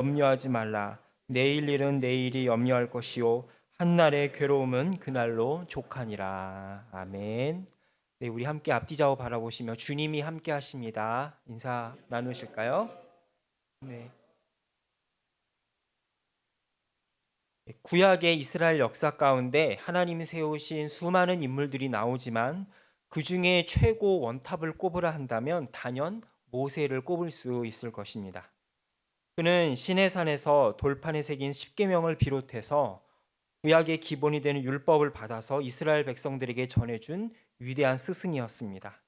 염려하지 말라. 내일 일은 내일이 염려할 것이요 한날의 괴로움은 그날로 족하니라. 아멘. 네, 우리 함께 앞뒤 좌우 바라보시며 주님이 함께 하십니다. 인사 나누실까요? 네. 구약의 이스라엘 역사 가운데 하나님이 세우신 수많은 인물들이 나오지만 그 중에 최고 원탑을 꼽으라 한다면 단연 모세를 꼽을 수 있을 것입니다. 그는 시내산에서 돌판에 새긴 십계명을 비롯해서 구약의 기본이 되는 율법을 받아서 이스라엘 백성들에게 전해준 위대한 스승이었습니다.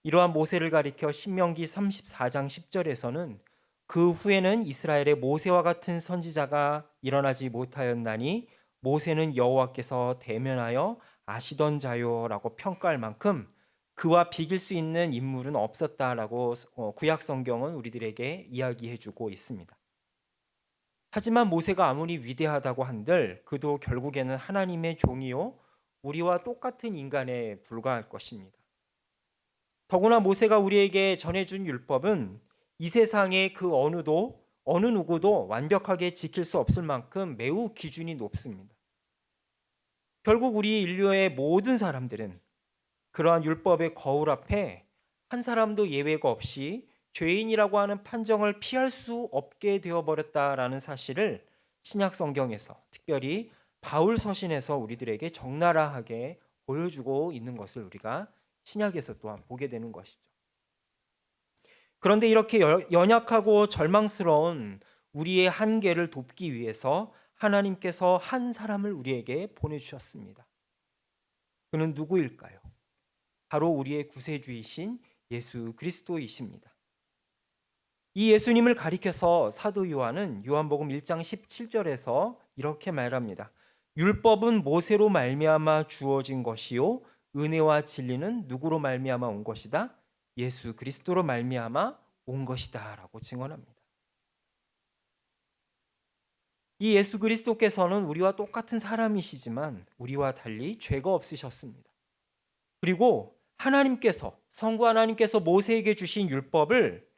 이러한 모세를 가리켜 신명기 34장 10절에서는 그 후에는 이스라엘의 모세와 같은 선지자가 일어나지 못하였나니 모세는 여호와께서 대면하여 아시던 자요라고 평가할 만큼 그와 비길 수 있는 인물은 없었다라고 구약 성경은 우리들에게 이야기해주고 있습니다. 하지만 모세가 아무리 위대하다고 한들 그도 결국에는 하나님의 종이요 우리와 똑같은 인간에 불과할 것입니다. 더구나 모세가 우리에게 전해준 율법은 이 세상의 그 어느 누구도 완벽하게 지킬 수 없을 만큼 매우 기준이 높습니다. 결국 우리 인류의 모든 사람들은 그러한 율법의 거울 앞에 한 사람도 예외가 없이 죄인이라고 하는 판정을 피할 수 없게 되어버렸다라는 사실을 신약 성경에서 특별히 바울 서신에서 우리들에게 적나라하게 보여주고 있는 것을 우리가 신약에서 또한 보게 되는 것이죠. 그런데 이렇게 연약하고 절망스러운 우리의 한계를 돕기 위해서 하나님께서 한 사람을 우리에게 보내주셨습니다. 그는 누구일까요? 바로 우리의 구세주이신 예수 그리스도이십니다. 이 예수님을 가리켜서 사도 요한은 요한복음 1장 17절에서 이렇게 말합니다. 율법은 모세로 말미암아 주어진 것이요 은혜와 진리는 누구로 말미암아 온 것이다? 예수 그리스도로 말미암아 온 것이다라고 증언합니다. 이 예수 그리스도께서는 우리와 똑같은 사람이시지만 우리와 달리 죄가 없으셨습니다. 그리고 하나님께서 성부 하나님께서 모세에게 주신 율법을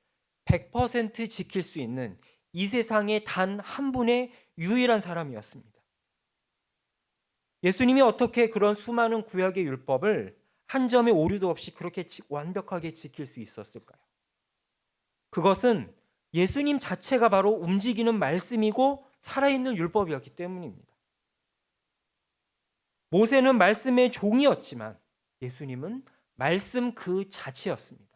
100% 지킬 수 있는 이 세상에 단 한 분의 유일한 사람이었습니다. 예수님이 어떻게 그런 수많은 구약의 율법을 한 점의 오류도 없이 그렇게 완벽하게 지킬 수 있었을까요? 그것은 예수님 자체가 바로 움직이는 말씀이고 살아있는 율법이었기 때문입니다. 모세는 말씀의 종이었지만 예수님은 말씀 그 자체였습니다.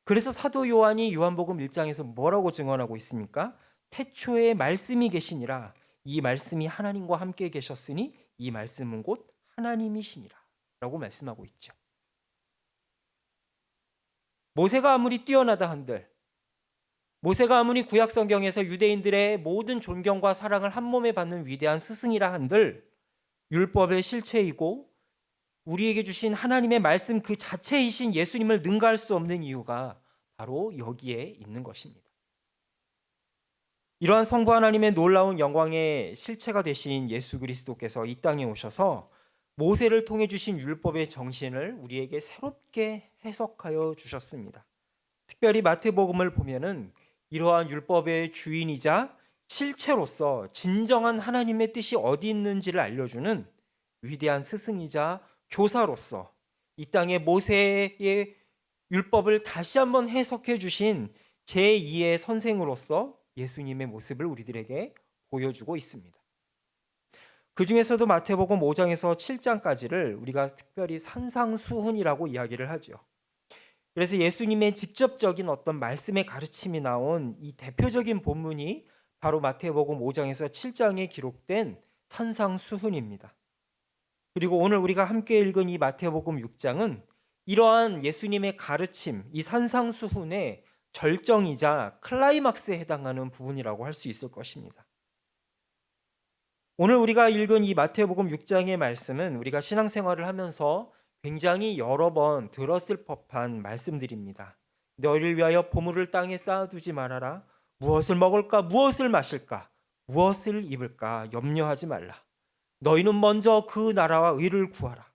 그래서 사도 요한이 요한복음 1장에서 뭐라고 증언하고 있습니까? 태초에 말씀이 계시니라. 이 말씀이 하나님과 함께 계셨으니 이 말씀은 곧 하나님이시니라 라고 말씀하고 있죠. 모세가 아무리 뛰어나다 한들, 모세가 아무리 구약 성경에서 유대인들의 모든 존경과 사랑을 한 몸에 받는 위대한 스승이라 한들 율법의 실체이고 우리에게 주신 하나님의 말씀 그 자체이신 예수님을 능가할 수 없는 이유가 바로 여기에 있는 것입니다. 이러한 성부 하나님의 놀라운 영광의 실체가 되신 예수 그리스도께서 이 땅에 오셔서 모세를 통해 주신 율법의 정신을 우리에게 새롭게 해석하여 주셨습니다. 특별히 마태복음을 보면은 이러한 율법의 주인이자 실체로서 진정한 하나님의 뜻이 어디 있는지를 알려주는 위대한 스승이자 교사로서 이 땅에 모세의 율법을 다시 한번 해석해 주신 제2의 선생으로서 예수님의 모습을 우리들에게 보여주고 있습니다. 그 중에서도 마태복음 5장에서 7장까지를 우리가 특별히 산상수훈이라고 이야기를 하죠. 그래서 예수님의 직접적인 어떤 말씀의 가르침이 나온 이 대표적인 본문이 바로 마태복음 5장에서 7장에 기록된 산상수훈입니다. 그리고 오늘 우리가 함께 읽은 이 마태복음 6장은 이러한 예수님의 가르침, 이 산상수훈의 절정이자 클라이막스에 해당하는 부분이라고 할 수 있을 것입니다. 오늘 우리가 읽은 이 마태복음 6장의 말씀은 우리가 신앙생활을 하면서 굉장히 여러 번 들었을 법한 말씀들입니다. 너희를 위하여 보물을 땅에 쌓아두지 말아라. 무엇을 먹을까? 무엇을 마실까? 무엇을 입을까? 염려하지 말라. 너희는 먼저 그 나라와 의를 구하라.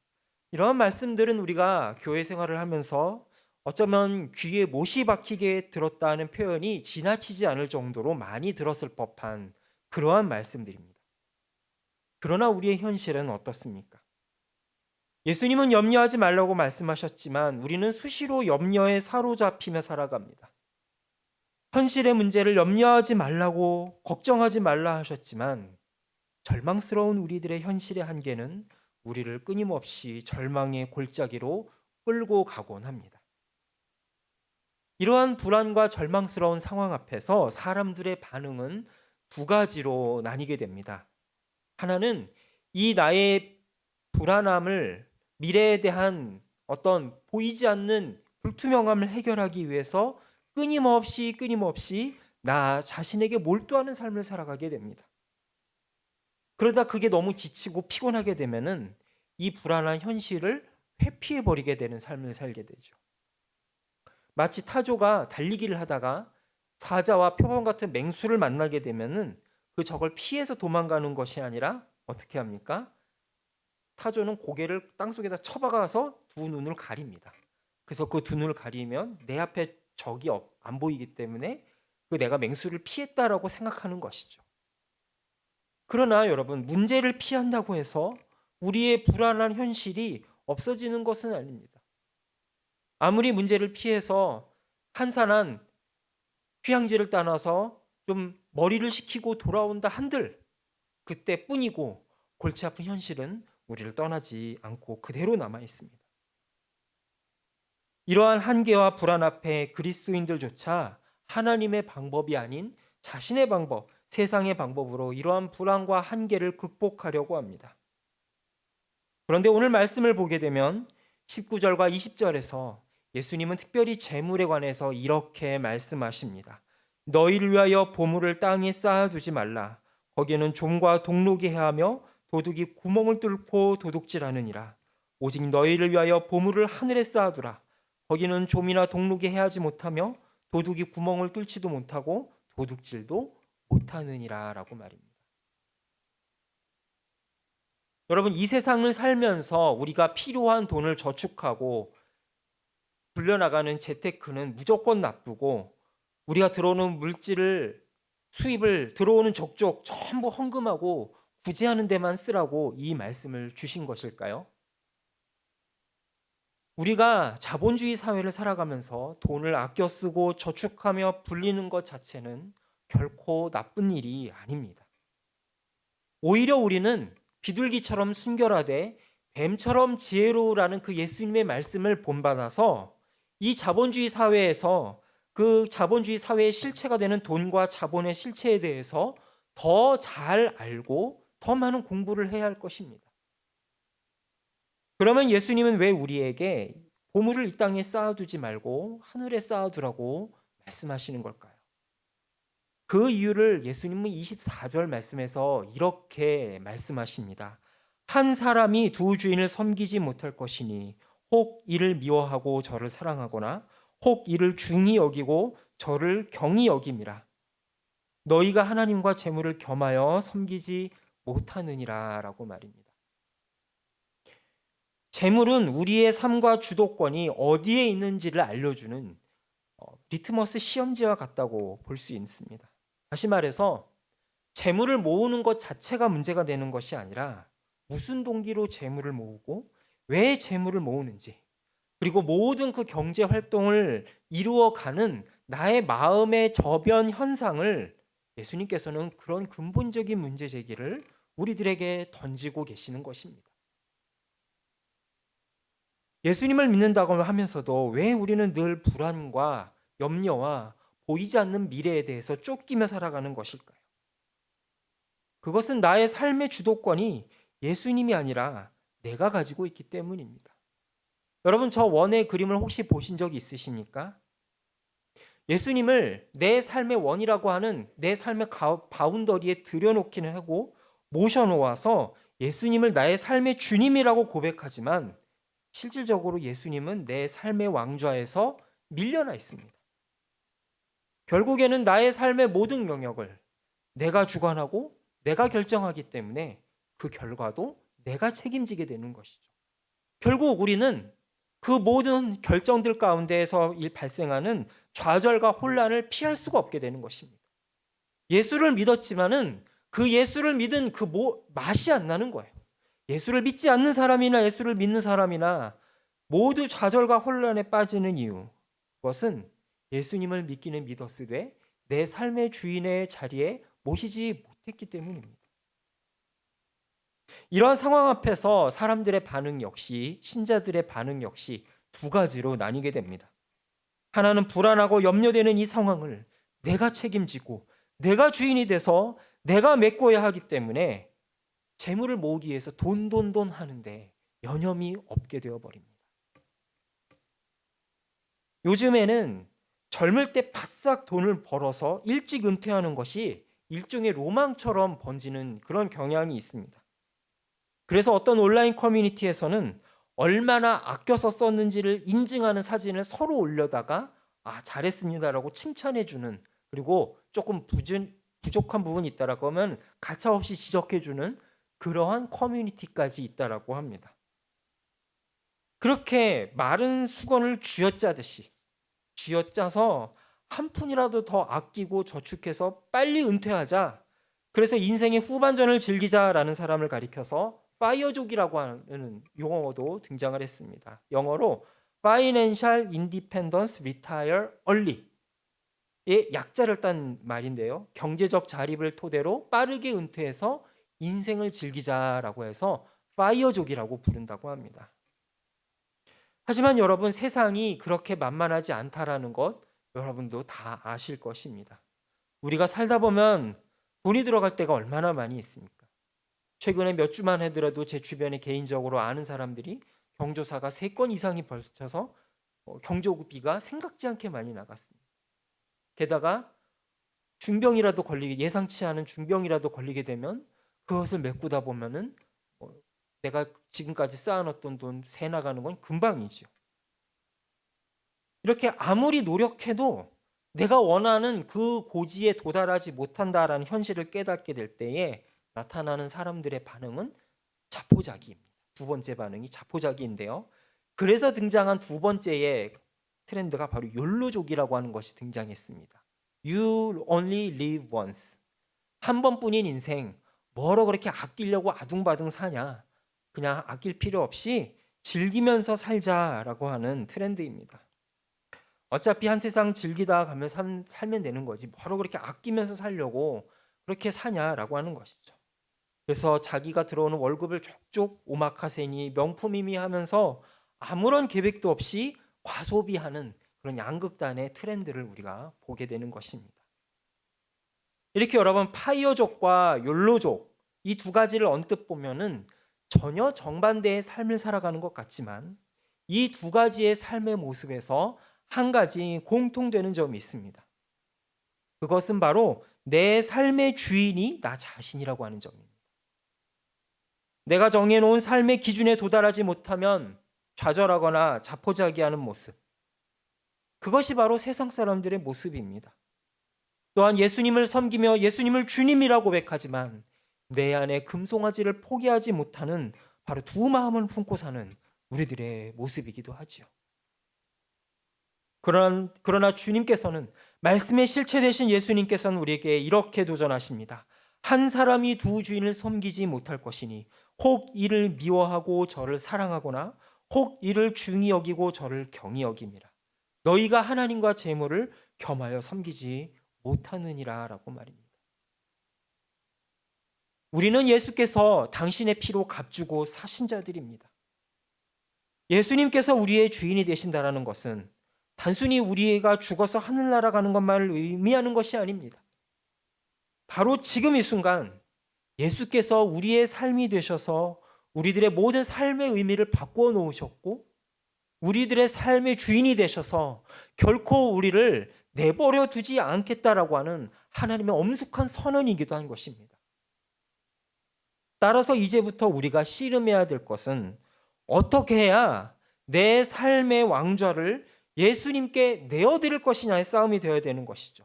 이런 말씀들은 우리가 교회 생활을 하면서 어쩌면 귀에 못이 박히게 들었다는 표현이 지나치지 않을 정도로 많이 들었을 법한 그러한 말씀들입니다. 그러나 우리의 현실은 어떻습니까? 예수님은 염려하지 말라고 말씀하셨지만 우리는 수시로 염려에 사로잡히며 살아갑니다. 현실의 문제를 염려하지 말라고 걱정하지 말라 하셨지만 절망스러운 우리들의 현실의 한계는 우리를 끊임없이 절망의 골짜기로 끌고 가곤 합니다. 이러한 불안과 절망스러운 상황 앞에서 사람들의 반응은 두 가지로 나뉘게 됩니다. 하나는 이 나의 불안함을 미래에 대한 어떤 보이지 않는 불투명함을 해결하기 위해서 끊임없이 나 자신에게 몰두하는 삶을 살아가게 됩니다. 그러다 그게 너무 지치고 피곤하게 되면은 이 불안한 현실을 회피해 버리게 되는 삶을 살게 되죠. 마치 타조가 달리기를 하다가 사자와 표범 같은 맹수를 만나게 되면은 그 적을 피해서 도망가는 것이 아니라 어떻게 합니까? 타조는 고개를 땅속에다 쳐박아서 두 눈을 가립니다. 그래서 그 두 눈을 가리면 내 앞에 적이 안 보이기 때문에 그 내가 맹수를 피했다라고 생각하는 것이죠. 그러나 여러분, 문제를 피한다고 해서 우리의 불안한 현실이 없어지는 것은 아닙니다. 아무리 문제를 피해서 한산한 휴양지를 떠나서 좀 머리를 식히고 돌아온다 한들 그때뿐이고 골치 아픈 현실은 우리를 떠나지 않고 그대로 남아 있습니다. 이러한 한계와 불안 앞에 그리스도인들조차 하나님의 방법이 아닌 자신의 방법, 세상의 방법으로 이러한 불안과 한계를 극복하려고 합니다. 그런데 오늘 말씀을 보게 되면 19절과 20절에서 예수님은 특별히 재물에 관해서 이렇게 말씀하십니다. 너희를 위하여 보물을 땅에 쌓아두지 말라. 거기에는 좀과 동록이 해하며 도둑이 구멍을 뚫고 도둑질하느니라. 오직 너희를 위하여 보물을 하늘에 쌓아두라. 거기는 좀이나 동록이 해하지 못하며 도둑이 구멍을 뚫지도 못하고 도둑질도 못하느니라 라고 말입니다. 여러분, 이 세상을 살면서 우리가 필요한 돈을 저축하고 불려나가는 재테크는 무조건 나쁘고 우리가 들어오는 물질을 수입을 들어오는 족족 전부 헌금하고 구제하는 데만 쓰라고 이 말씀을 주신 것일까요? 우리가 자본주의 사회를 살아가면서 돈을 아껴 쓰고 저축하며 불리는 것 자체는 결코 나쁜 일이 아닙니다. 오히려 우리는 비둘기처럼 순결하되 뱀처럼 지혜로우라는 그 예수님의 말씀을 본받아서 이 자본주의 사회에서 그 자본주의 사회의 실체가 되는 돈과 자본의 실체에 대해서 더 잘 알고 더 많은 공부를 해야 할 것입니다. 그러면 예수님은 왜 우리에게 보물을 이 땅에 쌓아두지 말고 하늘에 쌓아두라고 말씀하시는 걸까요? 그 이유를 예수님은 24절 말씀에서 이렇게 말씀하십니다. 한 사람이 두 주인을 섬기지 못할 것이니 혹 이를 미워하고 저를 사랑하거나 혹 이를 중히 여기고 저를 경히 여김이라. 너희가 하나님과 재물을 겸하여 섬기지 못하느니라 라고 말입니다. 재물은 우리의 삶과 주도권이 어디에 있는지를 알려주는 리트머스 시험지와 같다고 볼 수 있습니다. 다시 말해서 재물을 모으는 것 자체가 문제가 되는 것이 아니라 무슨 동기로 재물을 모으고 왜 재물을 모으는지, 그리고 모든 그 경제 활동을 이루어가는 나의 마음의 저변 현상을 예수님께서는 그런 근본적인 문제 제기를 우리들에게 던지고 계시는 것입니다. 예수님을 믿는다고 하면서도 왜 우리는 늘 불안과 염려와 보이지 않는 미래에 대해서 쫓기며 살아가는 것일까요? 그것은 나의 삶의 주도권이 예수님이 아니라 내가 가지고 있기 때문입니다. 여러분, 저 원의 그림을 혹시 보신 적이 있으십니까? 예수님을 내 삶의 원이라고 하는 내 삶의 바운더리에 들여놓기는 하고 모셔놓아서 예수님을 나의 삶의 주님이라고 고백하지만 실질적으로 예수님은 내 삶의 왕좌에서 밀려나 있습니다. 결국에는 나의 삶의 모든 영역을 내가 주관하고 내가 결정하기 때문에 그 결과도 내가 책임지게 되는 것이죠. 결국 우리는 그 모든 결정들 가운데에서 발생하는 좌절과 혼란을 피할 수가 없게 되는 것입니다. 예수를 믿었지만은 그 예수를 믿은 그 맛이 안 나는 거예요. 예수를 믿지 않는 사람이나 예수를 믿는 사람이나 모두 좌절과 혼란에 빠지는 이유, 그것은 예수님을 믿기는 믿었으되 내 삶의 주인의 자리에 모시지 못했기 때문입니다. 이러한 상황 앞에서 사람들의 반응 역시, 신자들의 반응 역시 두 가지로 나뉘게 됩니다. 하나는 불안하고 염려되는 이 상황을 내가 책임지고 내가 주인이 돼서 내가 메꿔야 하기 때문에 재물을 모으기 위해서 돈 하는데 여념이 없게 되어버립니다. 요즘에는 젊을 때 바싹 돈을 벌어서 일찍 은퇴하는 것이 일종의 로망처럼 번지는 그런 경향이 있습니다. 그래서 어떤 온라인 커뮤니티에서는 얼마나 아껴서 썼는지를 인증하는 사진을 서로 올려다가 잘했습니다라고 칭찬해주는, 그리고 조금 부족한 부분이 있다라고 하면 가차없이 지적해주는 그러한 커뮤니티까지 있다라고 합니다. 그렇게 마른 수건을 쥐어짜듯이 쥐어짜서 한 푼이라도 더 아끼고 저축해서 빨리 은퇴하자, 그래서 인생의 후반전을 즐기자라는 사람을 가리켜서 파이어족이라고 하는 용어도 등장을 했습니다. 영어로 Financial Independence Retire Early의 약자를 딴 말인데요. 경제적 자립을 토대로 빠르게 은퇴해서 인생을 즐기자라고 해서 파이어족이라고 부른다고 합니다. 하지만 여러분, 세상이 그렇게 만만하지 않다라는 것 여러분도 다 아실 것입니다. 우리가 살다 보면 돈이 들어갈 때가 얼마나 많이 있습니까? 최근에 몇 주만 하더라도 제 주변에 개인적으로 아는 사람들이 경조사가 3건 이상이 벌쳐서 경조비가 생각지 않게 많이 나갔습니다. 게다가 중병이라도 예상치 않은 중병이라도 걸리게 되면 그것을 메꾸다 보면은 내가 지금까지 쌓아놨던 돈 새 나가는 건 금방이죠. 이렇게 아무리 노력해도 내가 원하는 그 고지에 도달하지 못한다라는 현실을 깨닫게 될 때에 나타나는 사람들의 반응은 자포자기입니다. 두 번째 반응이 자포자기인데요. 그래서 등장한 두 번째의 트렌드가 바로 욜로족이라고 하는 것이 등장했습니다. You only live once. 한 번뿐인 인생, 뭐로 그렇게 아끼려고 아둥바둥 사냐. 그냥 아낄 필요 없이 즐기면서 살자라고 하는 트렌드입니다. 어차피 한 세상 즐기다 가면 살면 되는 거지, 뭐로 그렇게 아끼면서 살려고 그렇게 사냐라고 하는 것이죠. 그래서 자기가 들어오는 월급을 족족 오마카세니 명품이미 하면서 아무런 계획도 없이 과소비하는 그런 양극단의 트렌드를 우리가 보게 되는 것입니다. 이렇게 여러분, 파이어족과 욜로족, 이 두 가지를 언뜻 보면은 전혀 정반대의 삶을 살아가는 것 같지만 이 두 가지의 삶의 모습에서 한 가지 공통되는 점이 있습니다. 그것은 바로 내 삶의 주인이 나 자신이라고 하는 점입니다. 내가 정해놓은 삶의 기준에 도달하지 못하면 좌절하거나 자포자기하는 모습, 그것이 바로 세상 사람들의 모습입니다. 또한 예수님을 섬기며 예수님을 주님이라고 고백하지만 내 안에 금송아지를 포기하지 못하는 바로 두 마음을 품고 사는 우리들의 모습이기도 하지요. 그러나 주님께서는, 말씀의 실체 되신 예수님께서는 우리에게 이렇게 도전하십니다. 한 사람이 두 주인을 섬기지 못할 것이니 혹 이를 미워하고 저를 사랑하거나 혹 이를 중히 여기고 저를 경히 여김이라. 너희가 하나님과 재물을 겸하여 섬기지 못하느니라 라고 말입니다. 우리는 예수께서 당신의 피로 값주고 사신 자들입니다. 예수님께서 우리의 주인이 되신다라는 것은 단순히 우리가 죽어서 하늘나라 가는 것만을 의미하는 것이 아닙니다. 바로 지금 이 순간 예수께서 우리의 삶이 되셔서 우리들의 모든 삶의 의미를 바꾸어 놓으셨고 우리들의 삶의 주인이 되셔서 결코 우리를 내버려 두지 않겠다라고 하는 하나님의 엄숙한 선언이기도 한 것입니다. 따라서 이제부터 우리가 씨름해야 될 것은 어떻게 해야 내 삶의 왕좌를 예수님께 내어드릴 것이냐의 싸움이 되어야 되는 것이죠.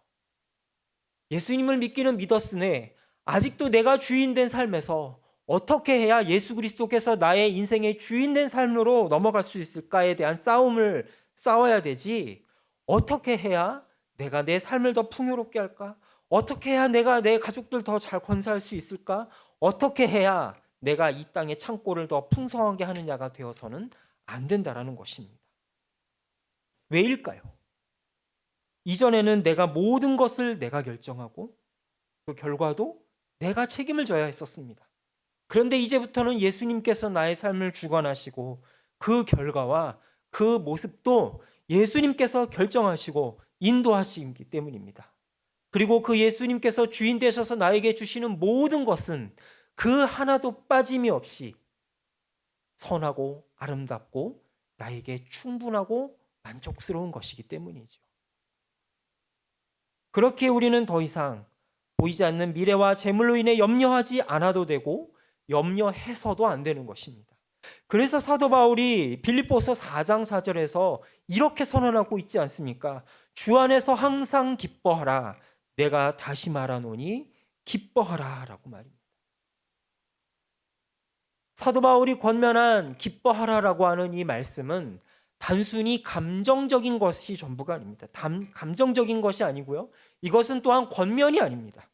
예수님을 믿기는 믿었으니 아직도 내가 주인 된 삶에서 어떻게 해야 예수 그리스도께서 나의 인생의 주인된 삶으로 넘어갈 수 있을까에 대한 싸움을 싸워야 되지. 어떻게 해야 내가 내 삶을 더 풍요롭게 할까? 어떻게 해야 내가 내 가족들 더 잘 건사할 수 있을까? 어떻게 해야 내가 이 땅의 창고를 더 풍성하게 하느냐가 되어서는 안 된다라는 것입니다. 왜일까요? 이전에는 내가 모든 것을 내가 결정하고 그 결과도 내가 책임을 져야 했었습니다. 그런데 이제부터는 예수님께서 나의 삶을 주관하시고 그 결과와 그 모습도 예수님께서 결정하시고 인도하시기 때문입니다. 그리고 그 예수님께서 주인 되셔서 나에게 주시는 모든 것은 그 하나도 빠짐이 없이 선하고 아름답고 나에게 충분하고 만족스러운 것이기 때문이죠. 그렇게 우리는 더 이상 보이지 않는 미래와 재물로 인해 염려하지 않아도 되고 염려해서도 안 되는 것입니다. 그래서 사도 바울이 빌립보서 4장 4절에서 이렇게 선언하고 있지 않습니까? 주 안에서 항상 기뻐하라. 내가 다시 말하노니 기뻐하라 라고 말입니다. 사도 바울이 권면한 기뻐하라라고 하는 이 말씀은 단순히 감정적인 것이 전부가 아닙니다. 감정적인 것이 아니고요. 이것은 또한 권면이 아닙니다.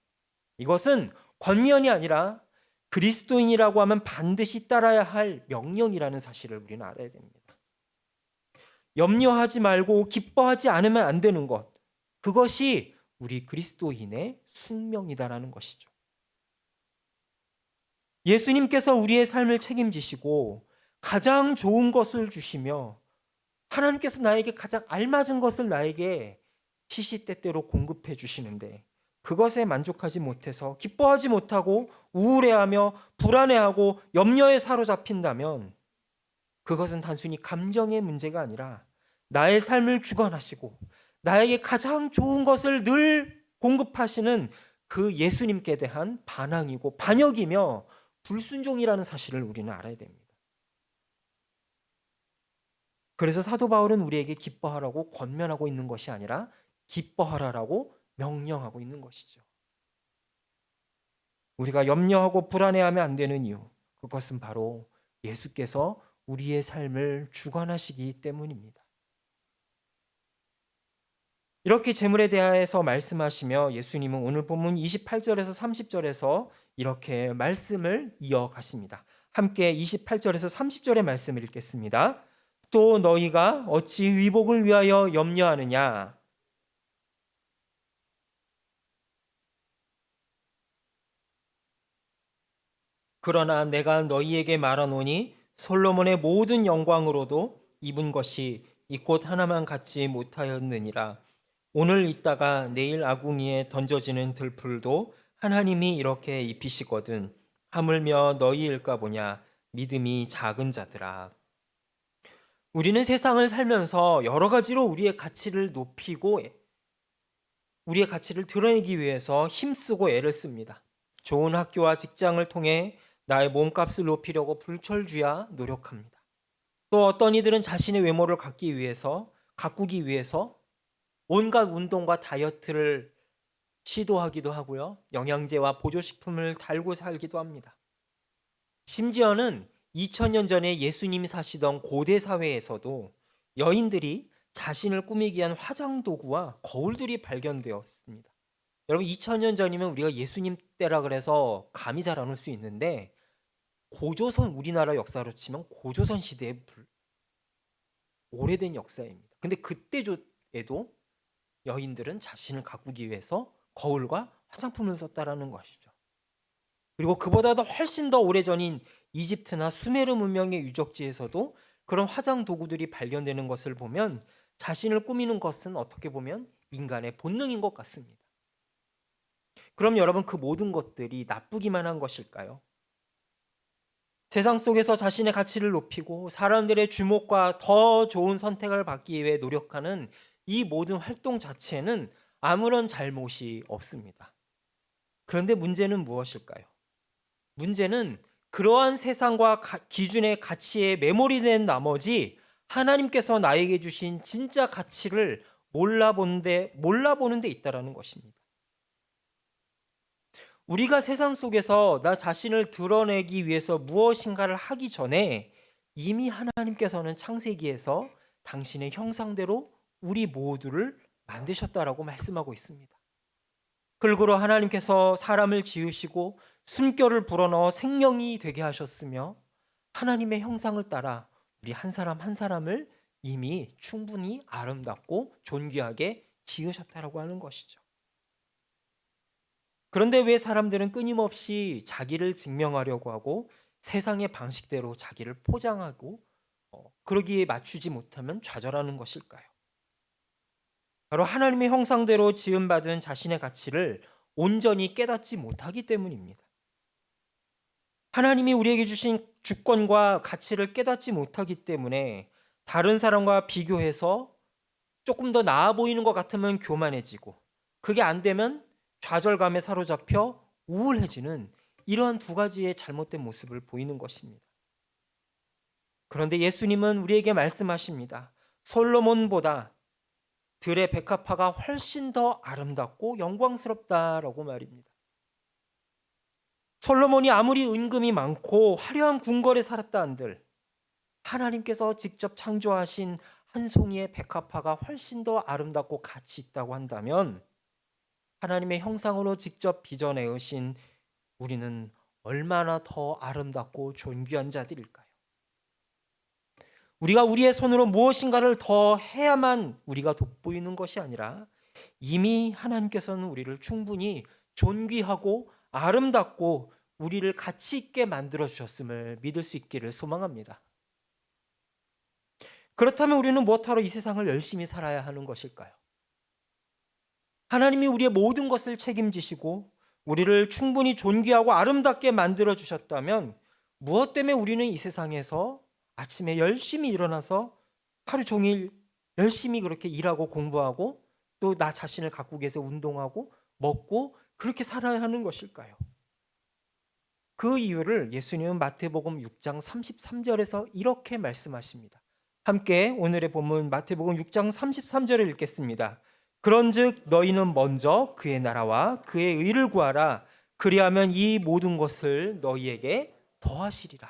이것은 권면이 아니라 그리스도인이라고 하면 반드시 따라야 할 명령이라는 사실을 우리는 알아야 됩니다. 염려하지 말고 기뻐하지 않으면 안 되는 것. 그것이 우리 그리스도인의 숙명이다라는 것이죠. 예수님께서 우리의 삶을 책임지시고 가장 좋은 것을 주시며 하나님께서 나에게 가장 알맞은 것을 나에게 시시때때로 공급해 주시는데 그것에 만족하지 못해서 기뻐하지 못하고 우울해하며 불안해하고 염려에 사로잡힌다면 그것은 단순히 감정의 문제가 아니라 나의 삶을 주관하시고 나에게 가장 좋은 것을 늘 공급하시는 그 예수님께 대한 반항이고 반역이며 불순종이라는 사실을 우리는 알아야 됩니다. 그래서 사도 바울은 우리에게 기뻐하라고 권면하고 있는 것이 아니라 기뻐하라라고 명령하고 있는 것이죠. 우리가 염려하고 불안해하면 안 되는 이유, 그것은 바로 예수께서 우리의 삶을 주관하시기 때문입니다. 이렇게 재물에 대해서 말씀하시며 예수님은 오늘 본문 28절에서 30절에서 이렇게 말씀을 이어가십니다. 함께 28절에서 30절의 말씀을 읽겠습니다. 또 너희가 어찌 의복을 위하여 염려하느냐? 그러나 내가 너희에게 말하노니 솔로몬의 모든 영광으로도 입은 것이 이 꽃 하나만 갖지 못하였느니라. 오늘 있다가 내일 아궁이에 던져지는 들풀도 하나님이 이렇게 입히시거든. 하물며 너희일까 보냐? 믿음이 작은 자들아. 우리는 세상을 살면서 여러 가지로 우리의 가치를 높이고 우리의 가치를 드러내기 위해서 힘쓰고 애를 씁니다. 좋은 학교와 직장을 통해 나의 몸값을 높이려고 불철주야 노력합니다. 또 어떤 이들은 자신의 외모를 가꾸기 위해서 온갖 운동과 다이어트를 시도하기도 하고요. 영양제와 보조식품을 달고 살기도 합니다. 심지어는 2000년 전에 예수님이 사시던 고대 사회에서도 여인들이 자신을 꾸미기 위한 화장 도구와 거울들이 발견되었습니다. 여러분 2000년 전이면 우리가 예수님 때라 그래서 감이 잘 안 올 수 있는데 고조선 우리나라 역사로 치면 고조선 시대의 오래된 역사입니다. 근데 그때에도 여인들은 자신을 가꾸기 위해서 거울과 화장품을 썼다라는 것이죠. 그리고 그보다도 훨씬 더 오래전인 이집트나 수메르 문명의 유적지에서도 그런 화장 도구들이 발견되는 것을 보면 자신을 꾸미는 것은 어떻게 보면 인간의 본능인 것 같습니다. 그럼 여러분 그 모든 것들이 나쁘기만 한 것일까요? 세상 속에서 자신의 가치를 높이고 사람들의 주목과 더 좋은 선택을 받기 위해 노력하는 이 모든 활동 자체는 아무런 잘못이 없습니다. 그런데 문제는 무엇일까요? 문제는 그러한 세상과 기준의 가치에 매몰이 된 나머지 하나님께서 나에게 주신 진짜 가치를 몰라보는 데 있다라는 것입니다. 우리가 세상 속에서 나 자신을 드러내기 위해서 무엇인가를 하기 전에 이미 하나님께서는 창세기에서 당신의 형상대로 우리 모두를 만드셨다라고 말씀하고 있습니다. 그러므로 하나님께서 사람을 지으시고 숨결을 불어넣어 생명이 되게 하셨으며 하나님의 형상을 따라 우리 한 사람 한 사람을 이미 충분히 아름답고 존귀하게 지으셨다라고 하는 것이죠. 그런데 왜 사람들은 끊임없이 자기를 증명하려고 하고 세상의 방식대로 자기를 포장하고 그러기에 맞추지 못하면 좌절하는 것일까요? 바로 하나님의 형상대로 지음받은 자신의 가치를 온전히 깨닫지 못하기 때문입니다. 하나님이 우리에게 주신 주권과 가치를 깨닫지 못하기 때문에 다른 사람과 비교해서 조금 더 나아 보이는 것 같으면 교만해지고, 그게 안 되면 좌절감에 사로잡혀 우울해지는 이러한 두 가지의 잘못된 모습을 보이는 것입니다. 그런데 예수님은 우리에게 말씀하십니다. 솔로몬보다 들의 백합화가 훨씬 더 아름답고 영광스럽다라고 말입니다. 솔로몬이 아무리 은금이 많고 화려한 궁궐에 살았다 한들 하나님께서 직접 창조하신 한 송이의 백합화가 훨씬 더 아름답고 가치 있다고 한다면 하나님의 형상으로 직접 빚어내으신 우리는 얼마나 더 아름답고 존귀한 자들일까요? 우리가 우리의 손으로 무엇인가를 더 해야만 우리가 돋보이는 것이 아니라 이미 하나님께서는 우리를 충분히 존귀하고 아름답고 우리를 가치 있게 만들어 주셨음을 믿을 수 있기를 소망합니다. 그렇다면 우리는 무엇하러 이 세상을 열심히 살아야 하는 것일까요? 하나님이 우리의 모든 것을 책임지시고 우리를 충분히 존귀하고 아름답게 만들어 주셨다면 무엇 때문에 우리는 이 세상에서 아침에 열심히 일어나서 하루 종일 열심히 그렇게 일하고 공부하고 또 나 자신을 가꾸기 위해서 운동하고 먹고 그렇게 살아야 하는 것일까요? 그 이유를 예수님은 마태복음 6장 33절에서 이렇게 말씀하십니다. 함께 오늘의 본문 마태복음 6장 33절을 읽겠습니다. 그런즉 너희는 먼저 그의 나라와 그의 의를 구하라. 그리하면 이 모든 것을 너희에게 더하시리라.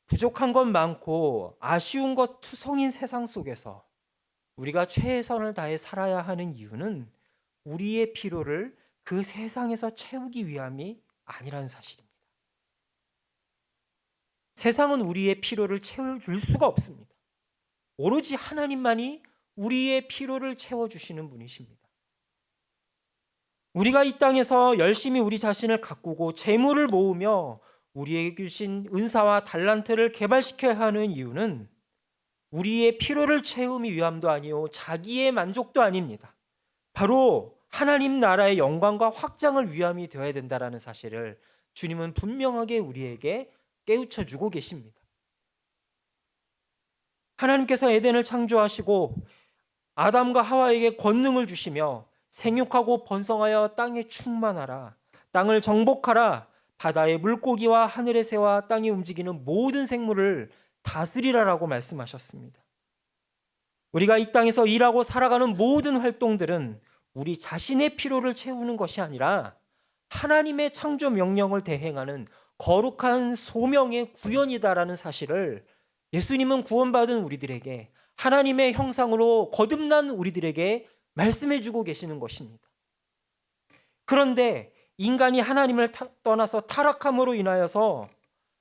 부족한 것 많고 아쉬운 것 투성인 세상 속에서 우리가 최선을 다해 살아야 하는 이유는 우리의 필요를 그 세상에서 채우기 위함이 아니라는 사실입니다. 세상은 우리의 필요를 채워줄 수가 없습니다. 오로지 하나님만이 우리의 필요를 채워주시는 분이십니다. 우리가 이 땅에서 열심히 우리 자신을 가꾸고 재물을 모으며 우리에게 주신 은사와 달란트를 개발시켜야 하는 이유는 우리의 필요를 채우기 위함도 아니요 자기의 만족도 아닙니다. 바로 하나님 나라의 영광과 확장을 위함이 되어야 된다는 사실을 주님은 분명하게 우리에게 깨우쳐 주고 계십니다. 하나님께서 에덴을 창조하시고 아담과 하와에게 권능을 주시며 생육하고 번성하여 땅에 충만하라, 땅을 정복하라, 바다의 물고기와 하늘의 새와 땅에 움직이는 모든 생물을 다스리라라고 말씀하셨습니다. 우리가 이 땅에서 일하고 살아가는 모든 활동들은 우리 자신의 필요를 채우는 것이 아니라 하나님의 창조 명령을 대행하는 거룩한 소명의 구현이다라는 사실을 예수님은 구원받은 우리들에게, 하나님의 형상으로 거듭난 우리들에게 말씀해 주고 계시는 것입니다. 그런데 인간이 하나님을 떠나서 타락함으로 인하여서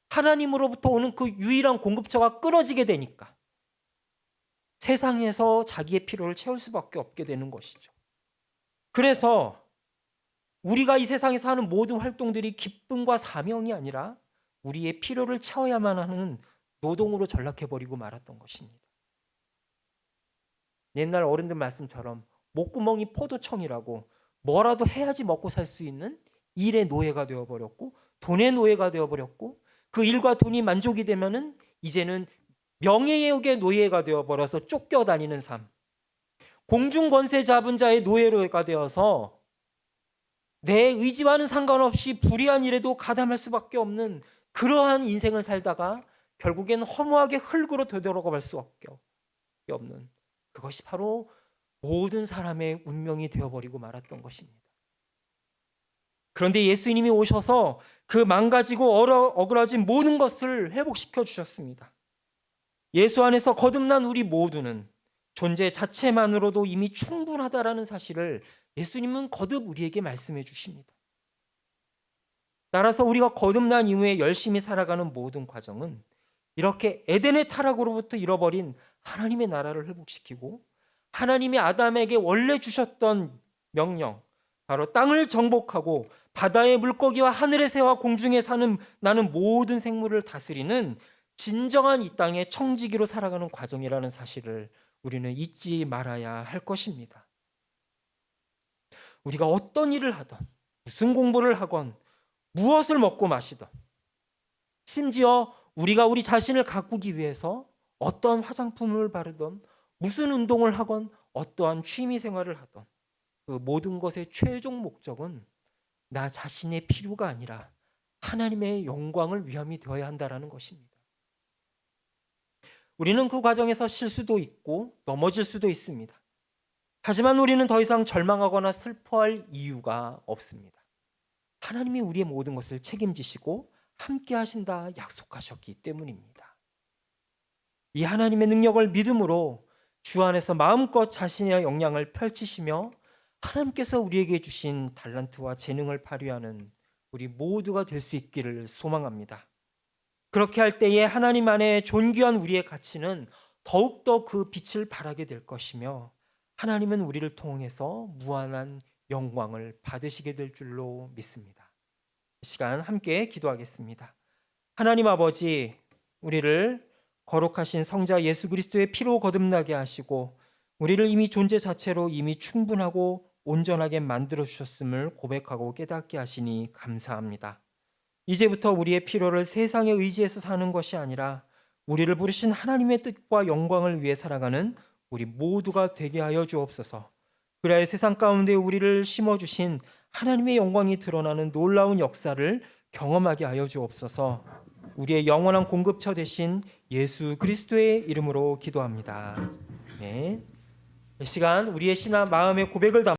하나님으로부터 오는 그 유일한 공급처가 끊어지게 되니까 세상에서 자기의 필요를 채울 수밖에 없게 되는 것이죠. 그래서 우리가 이 세상에서 하는 모든 활동들이 기쁨과 사명이 아니라 우리의 필요를 채워야만 하는 노동으로 전락해버리고 말았던 것입니다. 옛날 어른들 말씀처럼 목구멍이 포도청이라고 뭐라도 해야지 먹고 살 수 있는 일의 노예가 되어버렸고 돈의 노예가 되어버렸고 그 일과 돈이 만족이 되면은 이제는 명예욕의 노예가 되어버려서 쫓겨다니는 삶, 공중권세 잡은 자의 노예가 되어서 내 의지와는 상관없이 불의한 일에도 가담할 수밖에 없는 그러한 인생을 살다가 결국엔 허무하게 흙으로 되돌아갈 수밖에 없는, 그것이 바로 모든 사람의 운명이 되어버리고 말았던 것입니다. 그런데 예수님이 오셔서 그 망가지고 어그러진 모든 것을 회복시켜 주셨습니다. 예수 안에서 거듭난 우리 모두는 존재 자체만으로도 이미 충분하다라는 사실을 예수님은 거듭 우리에게 말씀해 주십니다. 따라서 우리가 거듭난 이후에 열심히 살아가는 모든 과정은 이렇게 에덴의 타락으로부터 잃어버린 하나님의 나라를 회복시키고 하나님이 아담에게 원래 주셨던 명령, 바로 땅을 정복하고 바다의 물고기와 하늘의 새와 공중에 나는 모든 생물을 다스리는 진정한 이 땅의 청지기로 살아가는 과정이라는 사실을 우리는 잊지 말아야 할 것입니다. 우리가 어떤 일을 하던, 무슨 공부를 하건, 무엇을 먹고 마시던, 심지어 우리가 우리 자신을 가꾸기 위해서 어떤 화장품을 바르던, 무슨 운동을 하건, 어떠한 취미 생활을 하던, 그 모든 것의 최종 목적은 나 자신의 필요가 아니라 하나님의 영광을 위함이 되어야 한다는 것입니다. 우리는 그 과정에서 실수도 있고 넘어질 수도 있습니다. 하지만 우리는 더 이상 절망하거나 슬퍼할 이유가 없습니다. 하나님이 우리의 모든 것을 책임지시고 함께 하신다 약속하셨기 때문입니다. 이 하나님의 능력을 믿음으로 주 안에서 마음껏 자신의 역량을 펼치시며 하나님께서 우리에게 주신 달란트와 재능을 발휘하는 우리 모두가 될 수 있기를 소망합니다. 그렇게 할 때에 하나님 안에 존귀한 우리의 가치는 더욱더 그 빛을 발하게 될 것이며 하나님은 우리를 통해서 무한한 영광을 받으시게 될 줄로 믿습니다. 이 시간 함께 기도하겠습니다. 하나님 아버지, 우리를 거룩하신 성자 예수 그리스도의 피로 거듭나게 하시고 우리를 이미 존재 자체로 이미 충분하고 온전하게 만들어 주셨음을 고백하고 깨닫게 하시니 감사합니다. 이제부터 우리의 필요를 세상에 의지해서 사는 것이 아니라 우리를 부르신 하나님의 뜻과 영광을 위해 살아가는 우리 모두가 되게 하여 주옵소서. 그리하여 세상 가운데 우리를 심어주신 하나님의 영광이 드러나는 놀라운 역사를 경험하게 하여 주옵소서. 우리의 영원한 공급처 되신 예수 그리스도의 이름으로 기도합니다. 네. 이 시간 우리의 마음의 고백을 담아